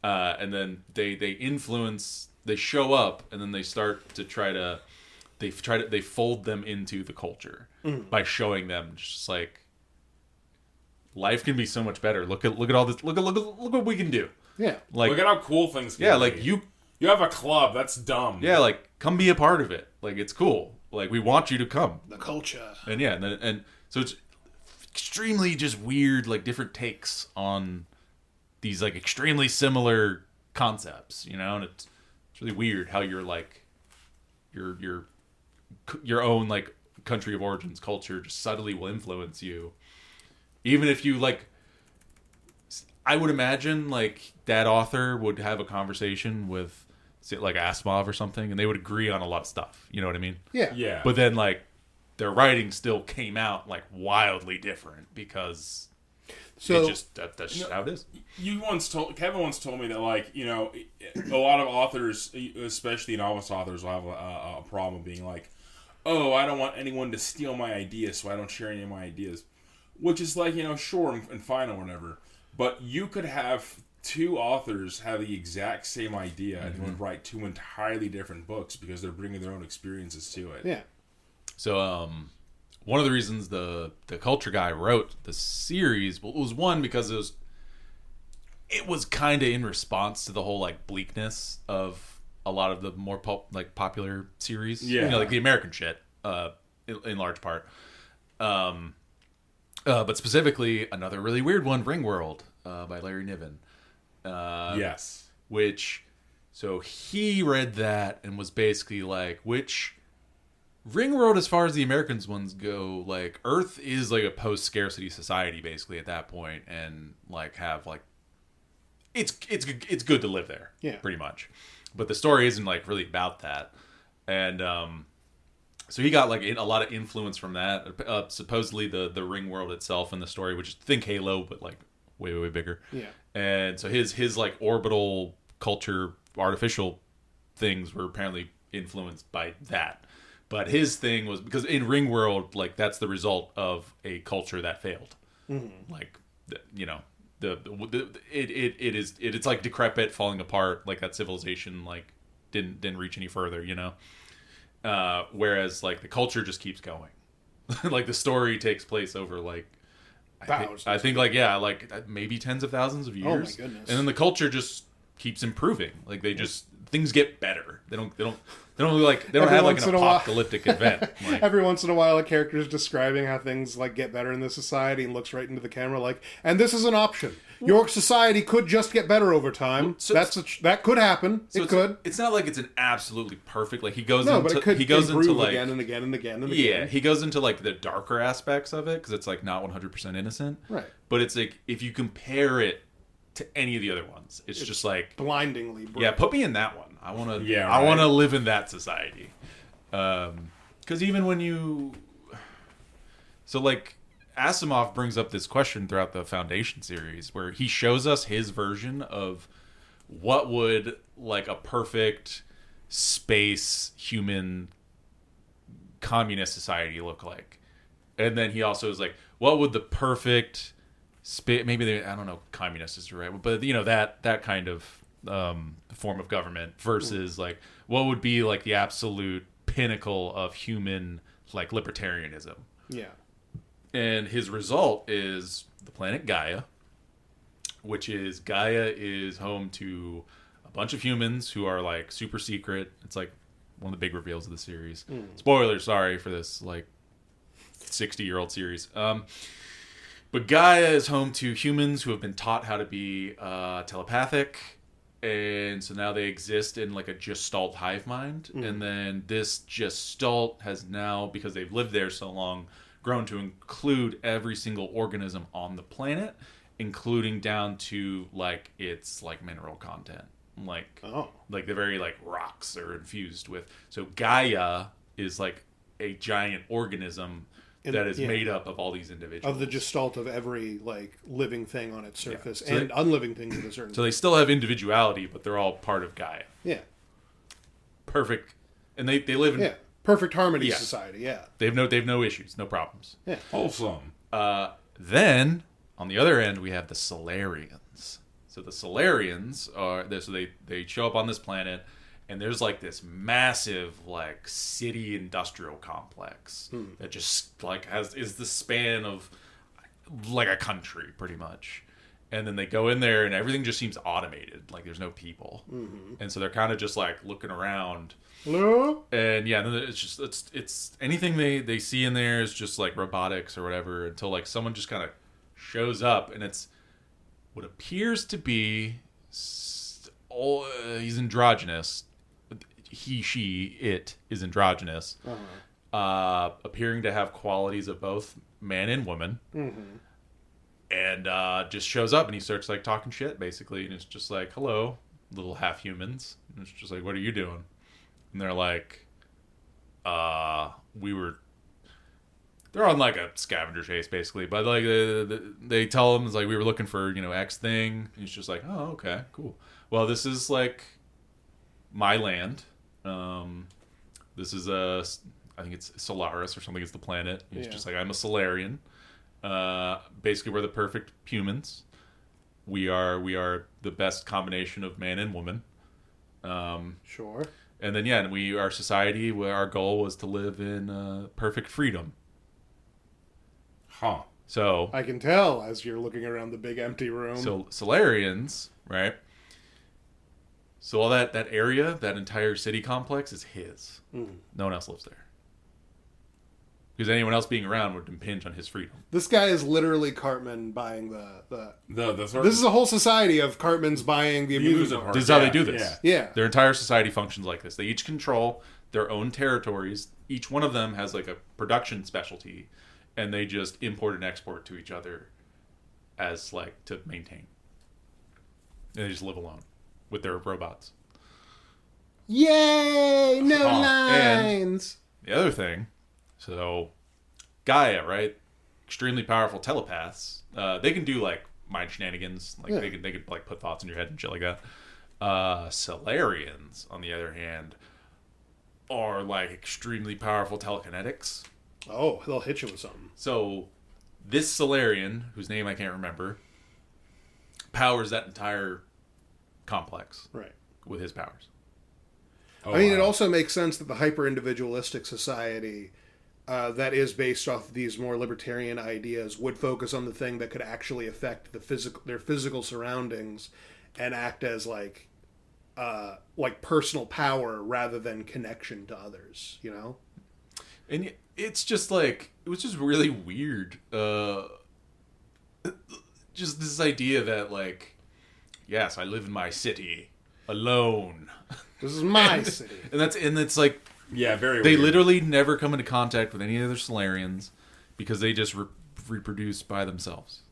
And then they influence they show up and then they start to they fold them into the culture by showing them just like life can be so much better. Look at all this. Look what we can do. Yeah. Like look at how cool things can yeah, be. like you have a club. That's dumb. yeah, like come be a part of it. Like it's cool. Like we want you to come. The culture. And yeah, and so it's extremely just weird, like different takes on these like extremely similar concepts, you know, and it's really weird how you're like your own like country of origins culture just subtly will influence you, even if you like. I would imagine like that author would have a conversation with say, like Asimov or something, and they would agree on a lot of stuff. You know what I mean? Yeah. Yeah. But then like their writing still came out like wildly different because So it just that's just how it is. Kevin once told me that like a lot of authors, especially novelist authors, will have a problem being like, oh, I don't want anyone to steal my ideas, so I don't share any of my ideas, which is like sure and fine or whatever. But you could have two authors have the exact same idea and would write two entirely different books because they're bringing their own experiences to it. yeah. So one of the reasons the culture guy wrote the series was one because it was kind of in response to the whole like bleakness of a lot of the more popular series. Yeah. Like the American shit in large part. But specifically, another really weird one, Ringworld, by Larry Niven. Yes. So he read that and was basically like, Ringworld, as far as the Americans ones go, like, Earth is like a post-scarcity society, basically, at that point, and, like, have, like, it's good to live there, yeah, pretty much. But the story isn't, like, really about that. And, so he got like a lot of influence from that. Supposedly the ring world itself in the story, which is think Halo, but like way bigger. Yeah. And so his like orbital culture, artificial things were apparently influenced by that. But his thing was because in Ring World, like that's the result of a culture that failed. Mm-hmm. Like it's like decrepit, falling apart. Like that civilization like didn't reach any further. Whereas like the culture just keeps going. Like the story takes place over like I think like maybe tens of thousands of years. Oh my goodness. And then the culture just keeps improving. Like they just things get better. They don't have like an apocalyptic event. Like, every once in a while a character is describing how things like get better in this society and looks right into the camera like, and this is an option. Your society could just get better over time. So that could happen. So it's not like it's an absolutely perfect. Like he goes but it could improve like again and again and again and again. again. He goes into like the darker aspects of it because it's like not 100% innocent. Right. But it's like if you compare it to any of the other ones, it's just like blindingly brutal. Yeah, put me in that one. I want to. Yeah, I want to live in that society. Because even when you, so like Asimov brings up this question throughout the Foundation series, where he shows us his version of what would like a perfect space human communist society look like, and then he also is like, what would the perfect maybe I don't know, communist is right, but that kind of form of government versus like what would be like the absolute pinnacle of human like libertarianism. Yeah. And his result is the planet Gaia, which is home to a bunch of humans who are like super secret. It's like one of the big reveals of the series. Spoilers, sorry for this like 60-year-old series. But Gaia is home to humans who have been taught how to be telepathic, and so now they exist in like a gestalt hive mind. And then this gestalt has now, because they've lived there so long, grown to include every single organism on the planet, including down to like its like mineral content. Like the very like rocks are infused with. So Gaia is like a giant organism that is made up of all these individuals. Of the gestalt of every like living thing on its surface and unliving things at a certain. So they still have individuality, but they're all part of Gaia. Yeah. Perfect. And they live in perfect harmony society, yeah. They have no issues, no problems. Yeah. Wholesome. Then on the other end we have the Solarians. So the Solarians are so they show up on this planet, and there's like this massive like city industrial complex that just like is the span of like a country pretty much. And then they go in there and everything just seems automated, like there's no people. And so they're kind of just like looking around. Hello? And yeah, then it's anything they see in there is just like robotics or whatever, until like someone just kind of shows up, and it's what appears to be he's androgynous. He, she, it is androgynous, appearing to have qualities of both man and woman, and just shows up and he starts like talking shit basically, and it's just like, hello, little half humans. And it's just like, what are you doing? And they're like, they're on like a scavenger chase basically, but like they tell him it's like, we were looking for, X thing. And he's just like, oh, okay, cool. Well, this is like my land. This is I think it's Solaris or something is the planet. He's just like, I'm a Solarian. Basically we're the perfect humans. We are the best combination of man and woman. Sure. And then our society, our goal was to live in perfect freedom. Huh. So I can tell as you're looking around the big empty room. So Solarians, right? So all that area, that entire city complex is his. No one else lives there. Because anyone else being around would impinge on his freedom. This guy is literally Cartman buying the This is a whole society of Cartmans buying the amusement park. This is how they do this. Yeah. Their entire society functions like this. They each control their own territories. Each one of them has like a production specialty, and they just import and export to each other as like to maintain. And they just live alone with their robots. Yay! No lines! And the other thing, so Gaia, right? Extremely powerful telepaths. They can do like mind shenanigans. Like they could like put thoughts in your head and shit like that. Solarians, on the other hand, are like extremely powerful telekinetics. Oh, they'll hit you with something. So this Solarian, whose name I can't remember, powers that entire complex. Right. With his powers. I mean, it also makes sense that the hyper-individualistic society that is based off of these more libertarian ideas would focus on the thing that could actually affect their physical surroundings and act as like personal power rather than connection to others, And it's just like, it was just really weird. Just this idea that like, yes, I live in my city alone. This is my city. And it's like, very they weird. literally never come into contact with any other Solarians because they just reproduce by themselves.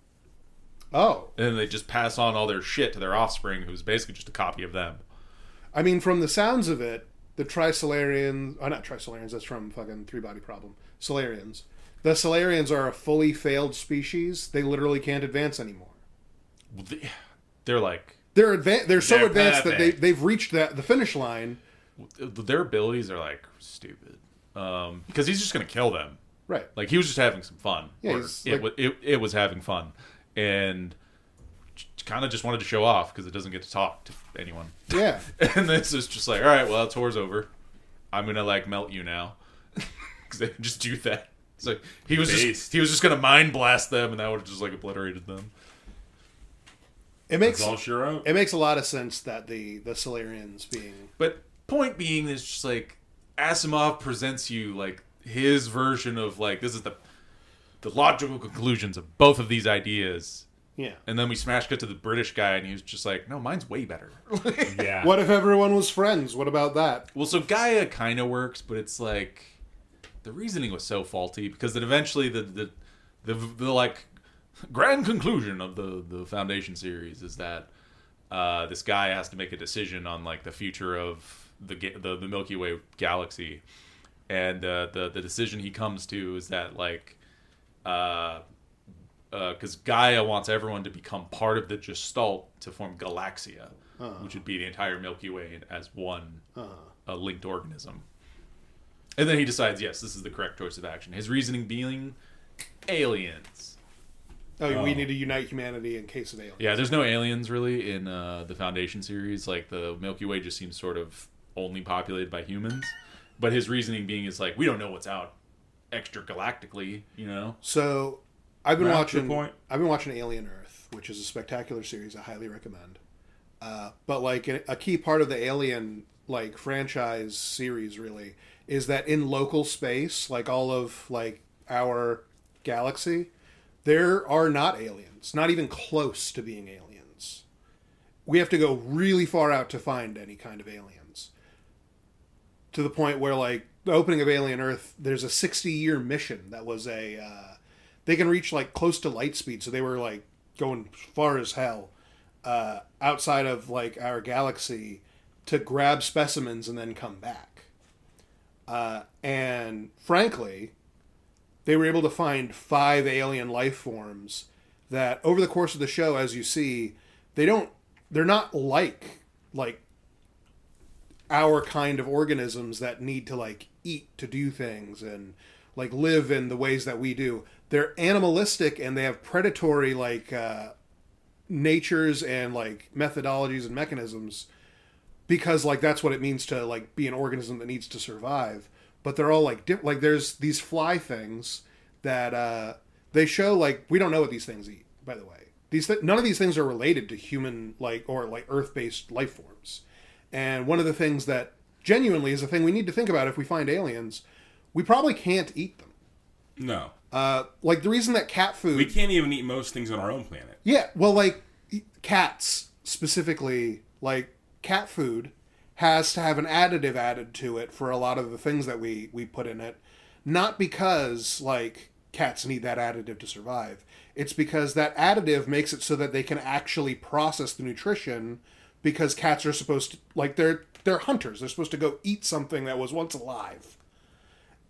Oh. And then they just pass on all their shit to their offspring, who's basically just a copy of them. I mean, from the sounds of it, the Trisolarians... Oh, not Trisolarians, that's from fucking Three Body Problem. Solarians. The Solarians are a fully failed species. They literally can't advance anymore. They're like... They're so advanced that they've reached the finish line. Their abilities are like stupid. Because he's just going to kill them. Right. Like he was just having some fun. Yeah, it was having fun. And kind of just wanted to show off because it doesn't get to talk to anyone. Yeah. And this is just like, all right, well, tour's over. I'm going to like melt you now. Because they can just do that. It's like he was just going to mind blast them and that would have just like obliterated them. It makes all sure out. It makes a lot of sense that the Solarians being... But point being is just like Asimov presents you like his version of like, this is the logical conclusions of both of these ideas. Yeah. And then we smash cut to the British guy and he was just like, no, mine's way better. Yeah. What if everyone was friends? What about that? Well, so Gaia kind of works, but it's like the reasoning was so faulty because then eventually the like grand conclusion of the Foundation series is that this guy has to make a decision on like the future of the Milky Way galaxy, and the decision he comes to is that like because Gaia wants everyone to become part of the Gestalt to form Galaxia, which would be the entire Milky Way as one linked organism. And then he decides, yes, this is the correct choice of action. His reasoning being aliens. Oh, we need to unite humanity in case of aliens. Yeah, there's no aliens really in the Foundation series. Like the Milky Way just seems sort of only populated by humans. But his reasoning being is like, we don't know what's out extragalactically, you know? So I've been That's watching. the point. I've been watching Alien Earth, which is a spectacular series. I highly recommend. But like a key part of the Alien like franchise series really is that in local space, like all of like our galaxy, there are not aliens, not even close to being aliens. We have to go really far out to find any kind of aliens. To the point where like the opening of Alien Earth, there's a 60-year mission that was they can reach like close to light speed, so they were like going far as hell outside of like our galaxy to grab specimens and then come back. And frankly, they were able to find 5 alien life forms that over the course of the show, as you see, they're not like our kind of organisms that need to like eat to do things and like live in the ways that we do. They're animalistic and they have predatory like natures and like methodologies and mechanisms because like that's what it means to like be an organism that needs to survive. But they're all like like there's these fly things that they show like we don't know what these things eat. By the way, none of these things are related to human like or like Earth-based life forms. And one of the things that genuinely is a thing we need to think about if we find aliens, we probably can't eat them. No. Like the reason that cat food... We can't even eat most things on our own planet. Yeah, well, like cats specifically, like cat food has to have an additive added to it for a lot of the things that we put in it. Not because, like, cats need that additive to survive. It's because that additive makes it so that they can actually process the nutrition because cats are supposed to... Like, they're hunters. They're supposed to go eat something that was once alive.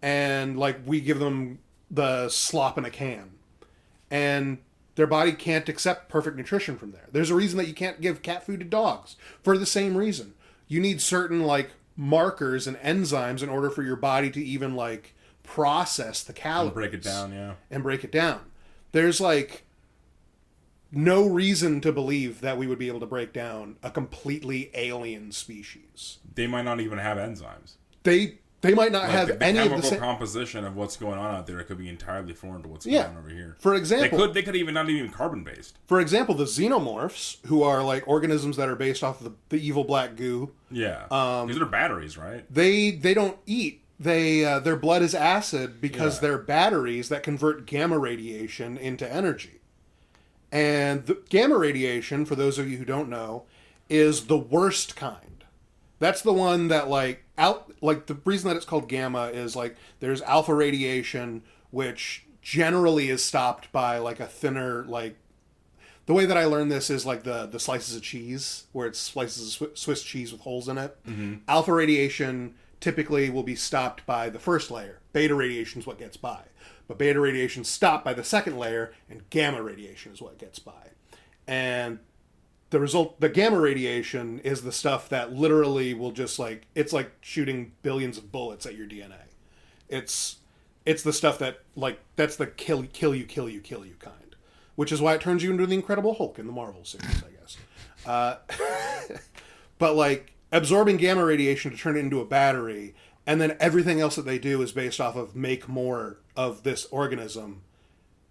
And, like, we give them the slop in a can. And their body can't accept perfect nutrition from there. There's a reason that you can't give cat food to dogs. For the same reason. You need certain, like, markers and enzymes in order for your body to even, like, process the calories. And break it down, yeah. And break it down. There's, like, no reason to believe that we would be able to break down a completely alien species. They might not even have enzymes. They might not like have the any of the chemical same composition of what's going on out there. It could be entirely foreign to what's going on over here. For example, they could even not even carbon based. For example, the xenomorphs, who are like organisms that are based off of the evil black goo. Yeah, these are batteries, right? They don't eat. Their blood is acid because they're batteries that convert gamma radiation into energy. And the gamma radiation, for those of you who don't know, is the worst kind. That's the one that the reason that it's called gamma is like there's alpha radiation, which generally is stopped by like a thinner, like the way that I learned this is like the slices of cheese where it's slices of Swiss cheese with holes in it. Mm-hmm. Alpha radiation typically will be stopped by the first layer. Beta radiation is what gets by. But beta radiation is stopped by the second layer, and gamma radiation is what gets by. And the gamma radiation is the stuff that literally will just like, it's like shooting billions of bullets at your DNA. It's the stuff that like, that's the kill you kind. Which is why it turns you into the Incredible Hulk in the Marvel series, I guess. But like, absorbing gamma radiation to turn it into a battery, and then everything else that they do is based off of make more of this organism,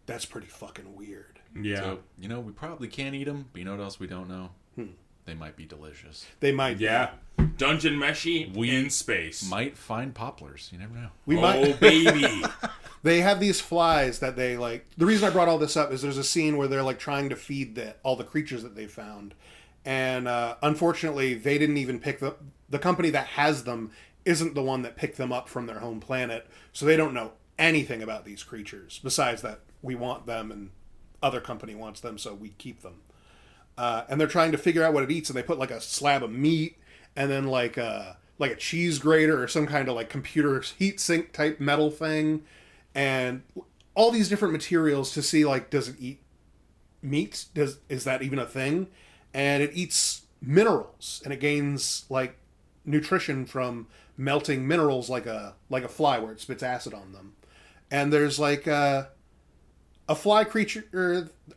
that's pretty fucking weird. Yeah. So, we probably can't eat them, but you know what else we don't know? They might be delicious. They might. Yeah. Dungeon Meshi in space. Might find poplars. You never know. Baby. They have these flies that they like. The reason I brought all this up is there's a scene where they're like trying to feed all the creatures that they found. And unfortunately, they didn't even pick the company that has them isn't the one that picked them up from their home planet. So they don't know anything about these creatures besides that we want them and other company wants them, so we keep them. And they're trying to figure out what it eats, and they put like a slab of meat and then like a cheese grater or some kind of like computer heat sink type metal thing, and all these different materials to see like, does it eat meat? Is that even a thing? And it eats minerals, and it gains like nutrition from melting minerals like a fly where it spits acid on them. And there's like a fly creature,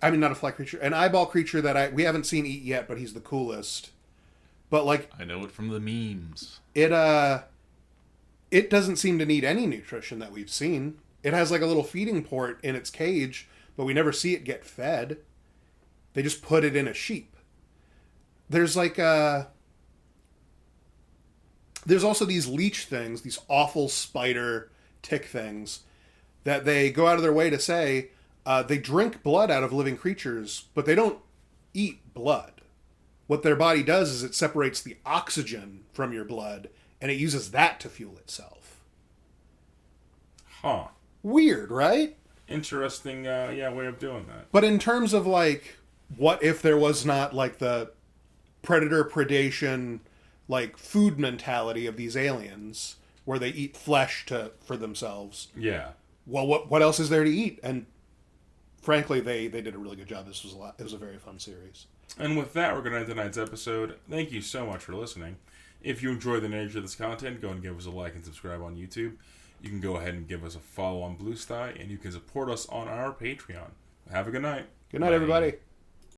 not a fly creature, an eyeball creature that we haven't seen eat yet, but he's the coolest. But like, I know it from the memes. it doesn't seem to need any nutrition that we've seen. It has like a little feeding port in its cage, but we never see it get fed. They just put it in a sheep. There's like there's also these leech things, these awful spider tick things that they go out of their way to say they drink blood out of living creatures, but they don't eat blood. What their body does is it separates the oxygen from your blood, and it uses that to fuel itself. Huh. Weird, right? Interesting, way of doing that. But in terms of, like, what if there was not, like, the predator predation, like, food mentality of these aliens, where they eat flesh for themselves. Yeah. Well, what else is there to eat? And frankly, they did a really good job. It was a very fun series. And with that, we're going to end tonight's episode. Thank you so much for listening. If you enjoy the nature of this content, go and give us a like and subscribe on YouTube. You can go ahead and give us a follow on Blue Sky, and you can support us on our Patreon. Have a good night. Good night, Bye. everybody.